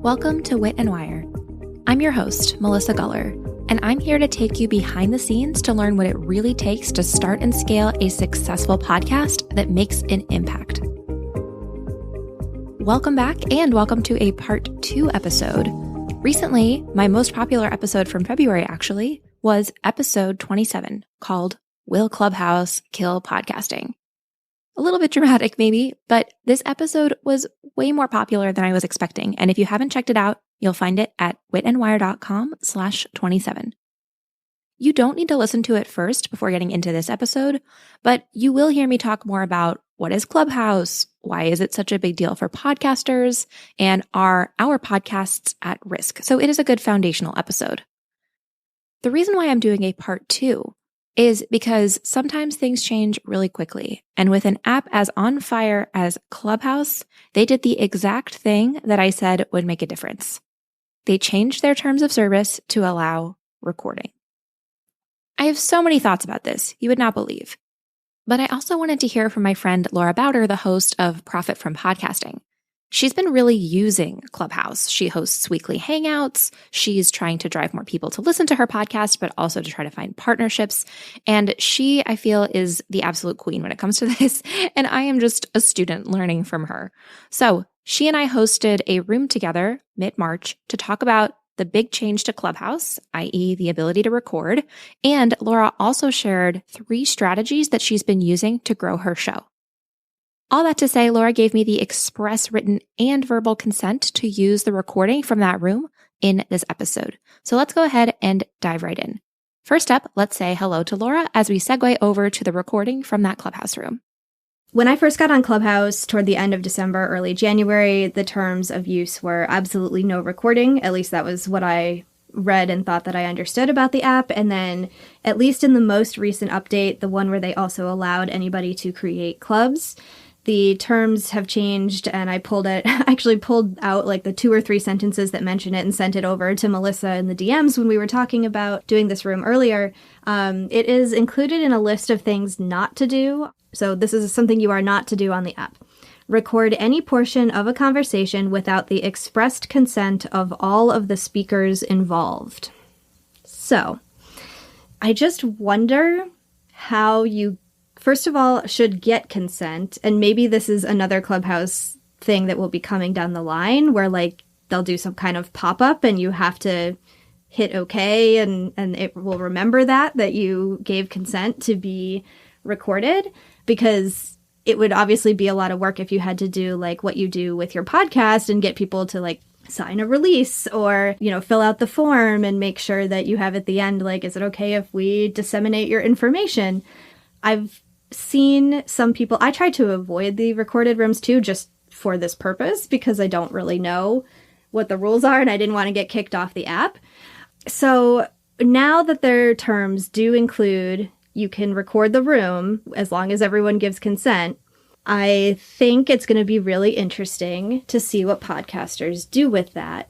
Welcome to Wit Wire. I'm your host, Melissa Guller, and I'm here to take you behind the scenes to learn what it really takes to start and scale a successful podcast that makes an impact. Welcome back, and welcome to a part 2 episode. Recently, my most popular episode from February actually was episode 27, called Will Clubhouse Kill Podcasting? A little bit dramatic maybe, but this episode was way more popular than I was expecting. And if you haven't checked it out, you'll find it at witandwire.com/27. You don't need to listen to it first before getting into this episode, but you will hear me talk more about what is Clubhouse, why is it such a big deal for podcasters, and are our podcasts at risk? So it is a good foundational episode. The reason why I'm doing a part 2 is because sometimes things change really quickly. And with an app as on fire as Clubhouse, they did the exact thing that I said would make a difference. They changed their terms of service to allow recording. I have so many thoughts about this, you would not believe. But I also wanted to hear from my friend Laura Bauder, the host of Profit from Podcasting. She's been really using Clubhouse. She hosts weekly hangouts. She's trying to drive more people to listen to her podcast, but also to try to find partnerships. And she, I feel, is the absolute queen when it comes to this. And I am just a student learning from her. So she and I hosted a room together mid-March to talk about the big change to Clubhouse, i.e. the ability to record. And Laura also shared 3 strategies that she's been using to grow her show. All that to say, Laura gave me the express written and verbal consent to use the recording from that room in this episode. So let's go ahead and dive right in. First up, let's say hello to Laura as we segue over to the recording from that Clubhouse room. When I first got on Clubhouse toward the end of December, early January, the terms of use were absolutely no recording. At least that was what I read and thought that I understood about the app. And then, at least in the most recent update, the one where they also allowed anybody to create clubs, the terms have changed, and I pulled out like the 2 or 3 sentences that mention it and sent it over to Melissa in the DMs when we were talking about doing this room earlier. It is included in a list of things not to do. So this is something you are not to do on the app. Record any portion of a conversation without the expressed consent of all of the speakers involved. So I just wonder how you first of all, should get consent. And maybe this is another Clubhouse thing that will be coming down the line where like they'll do some kind of pop-up and you have to hit okay and it will remember that you gave consent to be recorded, because it would obviously be a lot of work if you had to do like what you do with your podcast and get people to like sign a release or, fill out the form and make sure that you have at the end, like, is it okay if we disseminate your information? I've seen some people, I try to avoid the recorded rooms too, just for this purpose, because I don't really know what the rules are and I didn't want to get kicked off the app. So now that their terms do include you can record the room as long as everyone gives consent, I think it's going to be really interesting to see what podcasters do with that.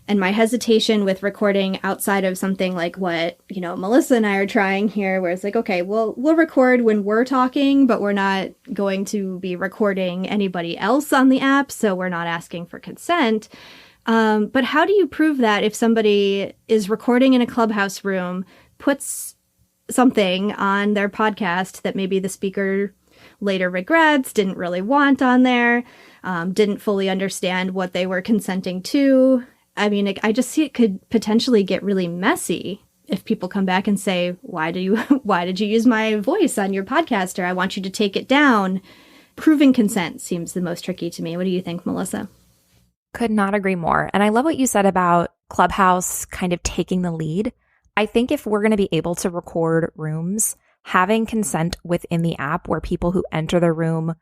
And my hesitation with recording outside of something like what, Melissa and I are trying here, where it's like, okay, we'll record when we're talking, but we're not going to be recording anybody else on the app, so we're not asking for consent. But how do you prove that if somebody is recording in a Clubhouse room, puts something on their podcast that maybe the speaker later regrets, didn't really want on there, didn't fully understand what they were consenting to? I mean, I just see it could potentially get really messy if people come back and say, why did you use my voice on your podcast? Or I want you to take it down. Proving consent seems the most tricky to me. What do you think, Melissa? Could not agree more. And I love what you said about Clubhouse kind of taking the lead. I think if we're going to be able to record rooms, having consent within the app where people who enter the room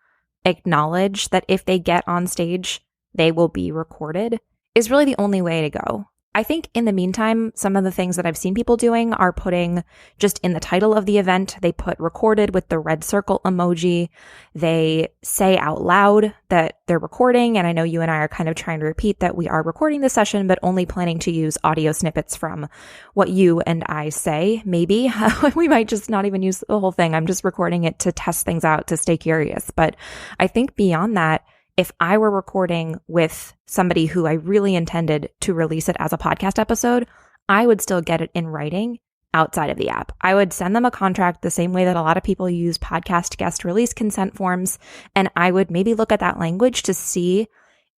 acknowledge that if they get on stage, they will be recorded is really the only way to go. I think in the meantime, some of the things that I've seen people doing are putting just in the title of the event, they put recorded with the red circle emoji. They say out loud that they're recording. And I know you and I are kind of trying to repeat that we are recording the session, but only planning to use audio snippets from what you and I say. Maybe we might just not even use the whole thing. I'm just recording it to test things out, to stay curious. But I think beyond that, if I were recording with somebody who I really intended to release it as a podcast episode, I would still get it in writing outside of the app. I would send them a contract the same way that a lot of people use podcast guest release consent forms. And I would maybe look at that language to see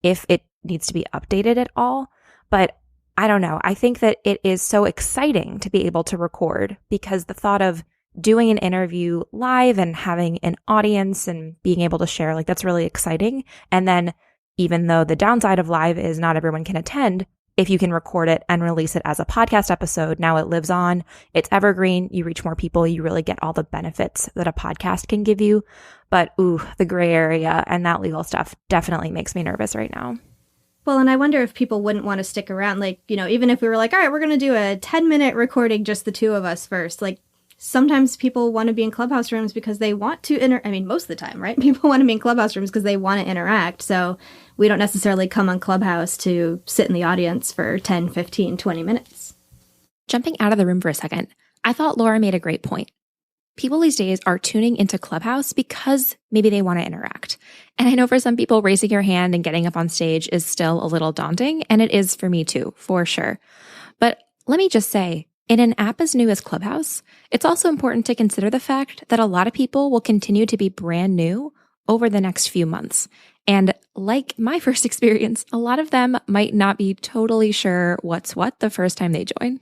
if it needs to be updated at all. But I don't know. I think that it is so exciting to be able to record, because the thought of doing an interview live and having an audience and being able to share, like, that's really exciting. And then even though the downside of live is not everyone can attend, if you can record it and release it as a podcast episode, now it lives on, it's evergreen, you reach more people, you really get all the benefits that a podcast can give you. But the gray area and that legal stuff definitely makes me nervous right now. Well, and I wonder if people wouldn't want to stick around. Like, even if we were like, all right, we're going to do a 10-minute recording, just the two of us first. Like, sometimes people want to be in Clubhouse rooms because they want to most of the time, right? People want to be in Clubhouse rooms because they want to interact. So we don't necessarily come on Clubhouse to sit in the audience for 10, 15, 20 minutes. Jumping out of the room for a second, I thought Laura made a great point. People these days are tuning into Clubhouse because maybe they want to interact. And I know for some people, raising your hand and getting up on stage is still a little daunting, and it is for me too, for sure. But let me just say, in an app as new as Clubhouse, it's also important to consider the fact that a lot of people will continue to be brand new over the next few months. And like my first experience, a lot of them might not be totally sure what's what the first time they join.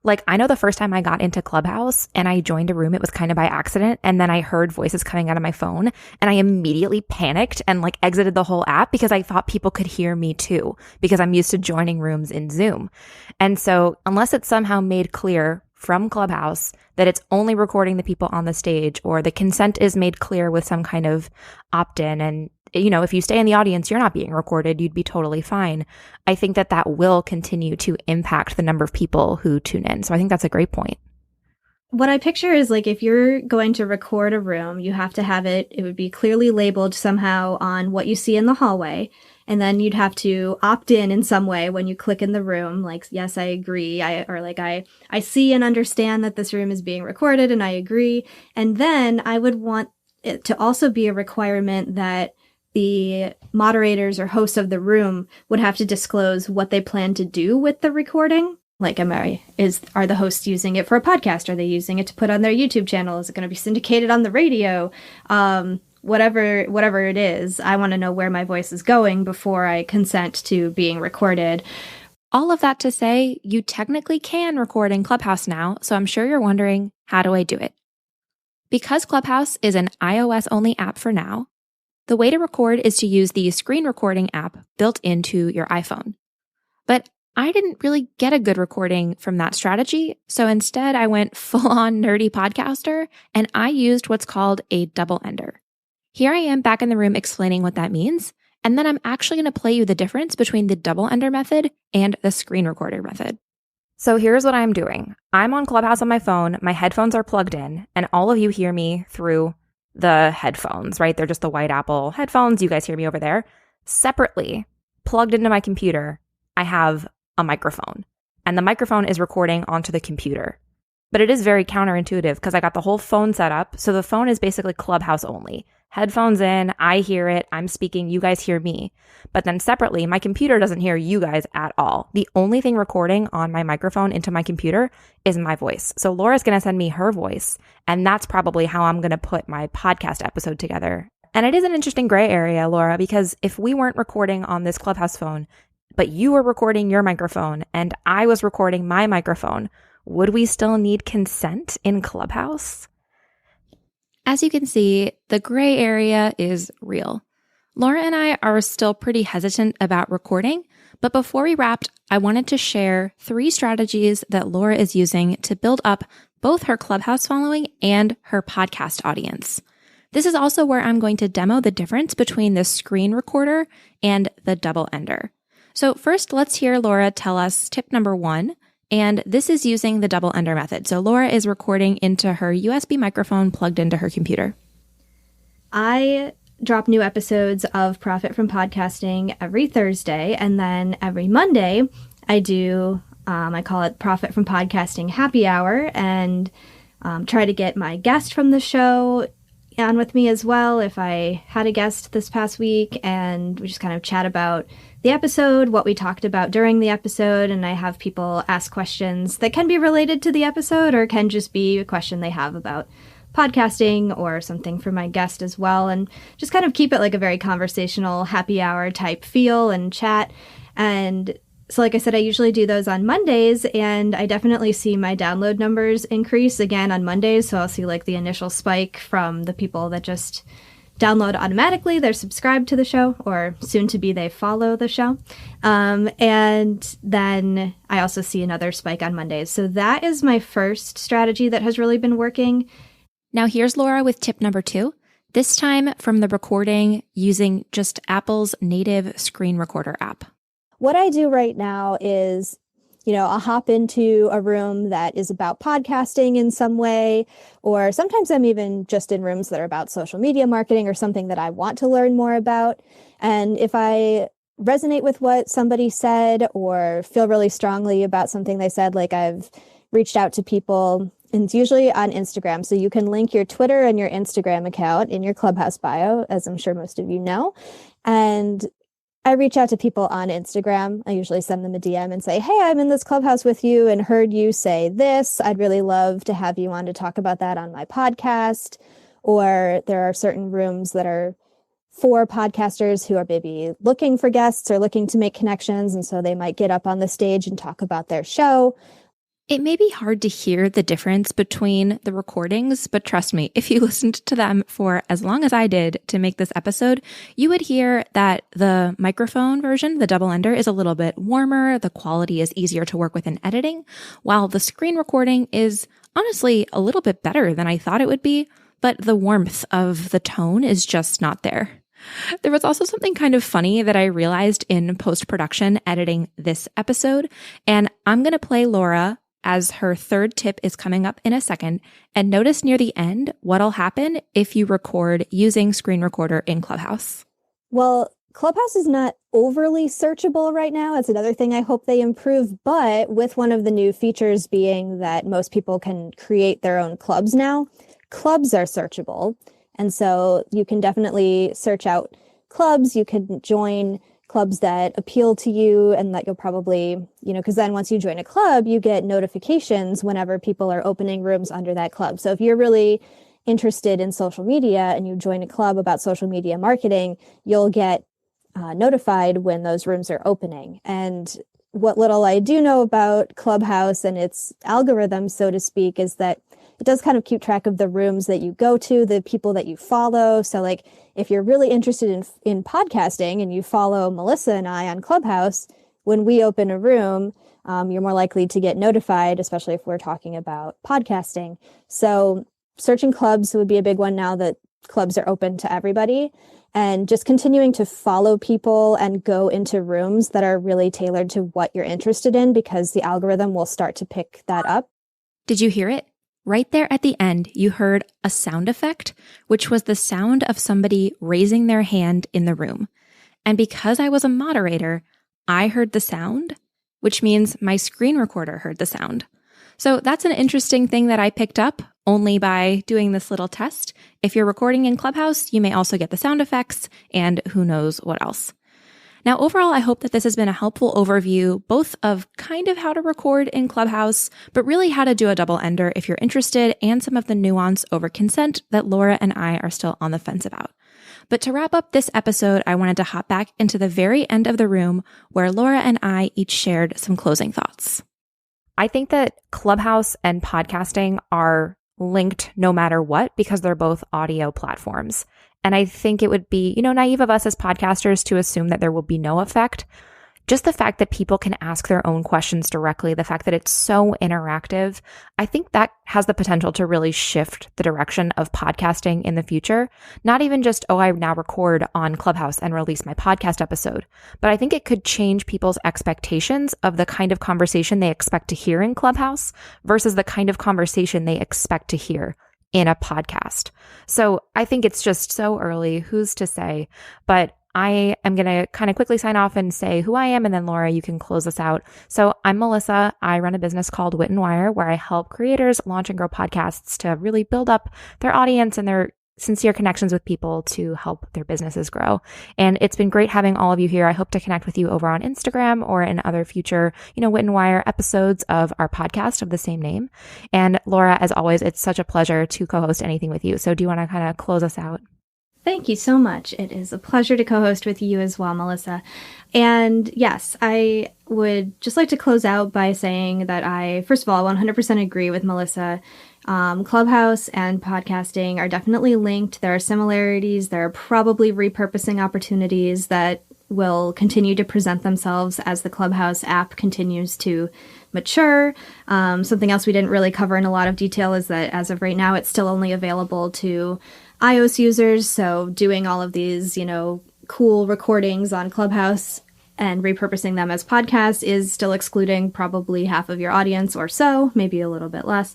Like, I know the first time I got into Clubhouse and I joined a room, it was kind of by accident. And then I heard voices coming out of my phone and I immediately panicked and exited the whole app because I thought people could hear me too, because I'm used to joining rooms in Zoom. And so unless it's somehow made clear from Clubhouse that it's only recording the people on the stage, or the consent is made clear with some kind of opt-in, and if you stay in the audience, you're not being recorded, you'd be totally fine. I think that will continue to impact the number of people who tune in. So I think that's a great point. What I picture is, if you're going to record a room, you have to have it would be clearly labeled somehow on what you see in the hallway. And then you'd have to opt in some way when you click in the room, like, yes, I agree. I see and understand that this room is being recorded and I agree. And then I would want it to also be a requirement that the moderators or hosts of the room would have to disclose what they plan to do with the recording. Like, are the hosts using it for a podcast? Are they using it to put on their YouTube channel? Is it going to be syndicated on the radio? Whatever it is, I want to know where my voice is going before I consent to being recorded. All of that to say, you technically can record in Clubhouse now, so I'm sure you're wondering, how do I do it? Because Clubhouse is an iOS-only app for now, the way to record is to use the screen recording app built into your iPhone. But I didn't really get a good recording from that strategy, so instead I went full-on nerdy podcaster, and I used what's called a double ender. Here I am back in the room explaining what that means, and then I'm actually going to play you the difference between the double ender method and the screen recorder method. So here's what I'm doing. I'm on Clubhouse on my phone, my headphones are plugged in, and all of you hear me through the headphones, right? They're just the white Apple headphones. You guys hear me over there. Separately, plugged into my computer, I have a microphone, and the microphone is recording onto the computer. But it is very counterintuitive because I got the whole phone set up. So the phone is basically Clubhouse only. Headphones in, I hear it, I'm speaking, you guys hear me. But then separately, my computer doesn't hear you guys at all. The only thing recording on my microphone into my computer is my voice. So Laura's going to send me her voice, and that's probably how I'm going to put my podcast episode together. And it is an interesting gray area, Laura, because if we weren't recording on this Clubhouse phone, but you were recording your microphone and I was recording my microphone, would we still need consent in Clubhouse? As you can see, the gray area is real. Laura and I are still pretty hesitant about recording, but before we wrapped, I wanted to share 3 strategies that Laura is using to build up both her Clubhouse following and her podcast audience. This is also where I'm going to demo the difference between the screen recorder and the double ender. So first, let's hear Laura tell us tip number 1. And this is using the double ender method. So Laura is recording into her USB microphone plugged into her computer. I drop new episodes of Profit from Podcasting every Thursday. And then every Monday, I do, I call it Profit from Podcasting Happy Hour, and try to get my guest from the show on with me as well if I had a guest this past week, and we just kind of chat about the episode, what we talked about during the episode, and I have people ask questions that can be related to the episode or can just be a question they have about podcasting or something for my guest as well, and just kind of keep it like a very conversational happy hour type feel and chat. And so like I said, I usually do those on Mondays, and I definitely see my download numbers increase again on Mondays. So I'll see like the initial spike from the people that just download automatically. They're subscribed to the show, or soon to be they follow the show. And then I also see another spike on Mondays. So that is my first strategy that has really been working. Now here's Laura with tip number 2, this time from the recording using just Apple's native screen recorder app. What I do right now is, I'll hop into a room that is about podcasting in some way, or sometimes I'm even just in rooms that are about social media marketing or something that I want to learn more about. And if I resonate with what somebody said or feel really strongly about something they said, like I've reached out to people, and it's usually on Instagram. So you can link your Twitter and your Instagram account in your Clubhouse bio, as I'm sure most of you know. And I reach out to people on Instagram. I usually send them a DM and say, hey, I'm in this Clubhouse with you and heard you say this. I'd really love to have you on to talk about that on my podcast. Or there are certain rooms that are for podcasters who are maybe looking for guests or looking to make connections. And so they might get up on the stage and talk about their show. It may be hard to hear the difference between the recordings, but trust me, if you listened to them for as long as I did to make this episode, you would hear that the microphone version, the double ender, is a little bit warmer. The quality is easier to work with in editing, while the screen recording is honestly a little bit better than I thought it would be, but the warmth of the tone is just not there. There was also something kind of funny that I realized in post-production editing this episode, and I'm going to play Laura as her third tip is coming up in a second, and notice near the end what'll happen if you record using Screen Recorder in Clubhouse. Well, Clubhouse is not overly searchable right now. That's another thing I hope they improve, but with one of the new features being that most people can create their own clubs now, clubs are searchable. And so you can definitely search out clubs. You can join clubs that appeal to you and that you'll probably, because then once you join a club, you get notifications whenever people are opening rooms under that club. So if you're really interested in social media and you join a club about social media marketing, you'll get notified when those rooms are opening. And what little I do know about Clubhouse and its algorithm, so to speak, is that it does kind of keep track of the rooms that you go to, the people that you follow. So like if you're really interested in podcasting and you follow Melissa and I on Clubhouse, when we open a room, you're more likely to get notified, especially if we're talking about podcasting. So searching clubs would be a big one now that clubs are open to everybody. And just continuing to follow people and go into rooms that are really tailored to what you're interested in, because the algorithm will start to pick that up. Did you hear it? Right there at the end, you heard a sound effect, which was the sound of somebody raising their hand in the room. And because I was a moderator, I heard the sound, which means my screen recorder heard the sound. So that's an interesting thing that I picked up only by doing this little test. If you're recording in Clubhouse, you may also get the sound effects and who knows what else. Now, overall, I hope that this has been a helpful overview, both of kind of how to record in Clubhouse, but really how to do a double ender if you're interested, and some of the nuance over consent that Laura and I are still on the fence about. But to wrap up this episode, I wanted to hop back into the very end of the room where Laura and I each shared some closing thoughts. I think that Clubhouse and podcasting are linked no matter what because they're both audio platforms. And I think it would be, naive of us as podcasters to assume that there will be no effect. Just the fact that people can ask their own questions directly, the fact that it's so interactive, I think that has the potential to really shift the direction of podcasting in the future. Not even just, I now record on Clubhouse and release my podcast episode, but I think it could change people's expectations of the kind of conversation they expect to hear in Clubhouse versus the kind of conversation they expect to hear in a podcast. So I think it's just so early, who's to say, but I am going to kind of quickly sign off and say who I am, and then Laura, you can close us out. So I'm Melissa. I run a business called Wit Wire, where I help creators launch and grow podcasts to really build up their audience and their sincere connections with people to help their businesses grow. And it's been great having all of you here. I hope to connect with you over on Instagram or in other future, Wit Wire episodes of our podcast of the same name. And Laura, as always, it's such a pleasure to co-host anything with you. So do you want to kind of close us out? Thank you so much. It is a pleasure to co-host with you as well, Melissa. And yes, I would just like to close out by saying that I, first of all, 100% agree with Melissa. Clubhouse and podcasting are definitely linked. There are similarities. There are probably repurposing opportunities that will continue to present themselves as the Clubhouse app continues to mature. Something else we didn't really cover in a lot of detail is that as of right now, it's still only available to iOS users. So doing all of these, cool recordings on Clubhouse and repurposing them as podcasts is still excluding probably half of your audience or so, maybe a little bit less.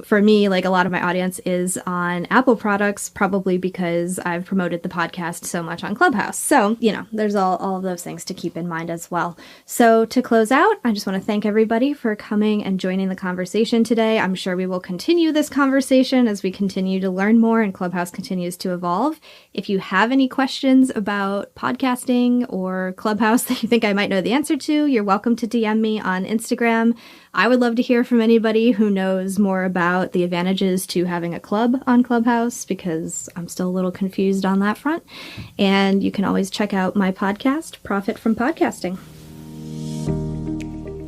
For me, like a lot of my audience is on Apple products, probably because I've promoted the podcast so much on Clubhouse. So, there's all of those things to keep in mind as well. So to close out, I just want to thank everybody for coming and joining the conversation today. I'm sure we will continue this conversation as we continue to learn more and Clubhouse continues to evolve. If you have any questions about podcasting or Clubhouse that you think I might know the answer to, you're welcome to DM me on Instagram. I would love to hear from anybody who knows more about the advantages to having a club on Clubhouse, because I'm still a little confused on that front. And you can always check out my podcast, Profit from Podcasting.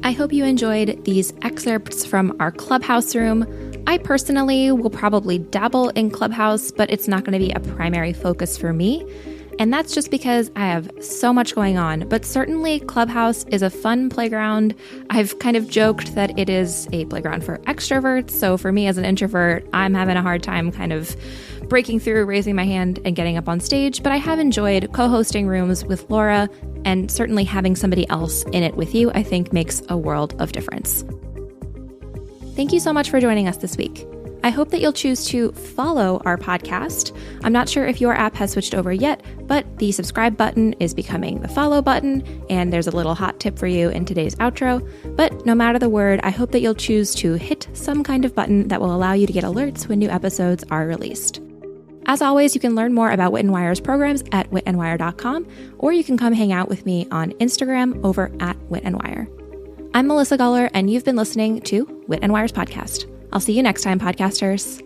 I hope you enjoyed these excerpts from our Clubhouse room. I personally will probably dabble in Clubhouse, but it's not going to be a primary focus for me. And that's just because I have so much going on. But certainly Clubhouse is a fun playground. I've kind of joked that it is a playground for extroverts. So for me as an introvert, I'm having a hard time kind of breaking through, raising my hand, and getting up on stage. But I have enjoyed co-hosting rooms with Laura, and certainly having somebody else in it with you, I think makes a world of difference. Thank you so much for joining us this week. I hope that you'll choose to follow our podcast. I'm not sure if your app has switched over yet, but the subscribe button is becoming the follow button, and there's a little hot tip for you in today's outro. But no matter the word, I hope that you'll choose to hit some kind of button that will allow you to get alerts when new episodes are released. As always, you can learn more about Wit Wire's programs at witandwire.com, or you can come hang out with me on Instagram over at Wit Wire. I'm Melissa Guller, and you've been listening to Wit Wire's podcast. I'll see you next time, podcasters.